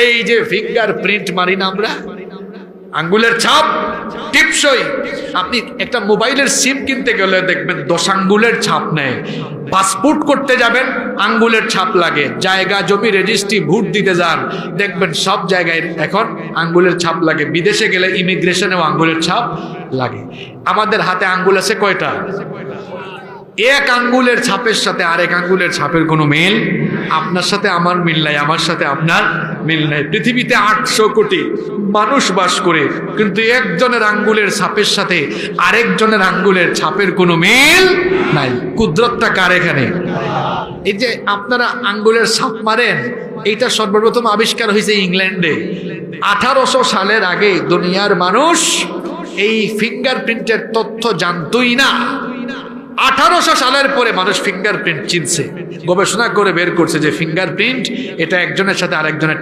এই যে finger print মারি না আমরা, আঙ্গুলের ছাপ টিপসই। আপনি একটা মোবাইলের সিম কিনতে গেলে দেখবেন 10 আঙ্গুলের ছাপ নেয়। পাসপোর্ট করতে যাবেন আঙ্গুলের ছাপ লাগে, জায়গা জমি রেজিস্ট্রি ভোট দিতে যান দেখবেন সব জায়গায় এখন আঙ্গুলের ছাপ লাগে। বিদেশে গেলে ইমিগ্রেশনেও আঙ্গুলের ছাপ লাগে। আমাদের হাতে আঙ্গুল আছে কয়টা? এক আঙ্গুলের ছাপের সাথে আরেক আঙ্গুলের ছাপের কোনো মিল, আপনার সাথে আমার মিল নাই, আমার সাথে আপনার মিল নাই। পৃথিবীতে 800 কোটি মানুষ বাস করে, কিন্তু একজনের আঙ্গুলের ছাপের সাথে আরেকজনের আঙ্গুলের ছাপের কোনো মিল নাই। কুদরতটা কার এখানে? এই যে আপনারা আঙ্গুলের ছাপ মারেন, এইটা সর্বপ্রথম আবিষ্কার হয়েছে ইংল্যান্ডে। 1800 সালের আগে দুনিয়ার মানুষ এই ফিঙ্গারপ্রিন্টের তথ্য জানতই না। 1800 সালের পরে মানুষ ফিঙ্গারপ্রিন্ট চিনছে, গবেষণা করে বের করছে যে ফিঙ্গারপ্রিন্ট এটা একজনের সাথে আরেকজনের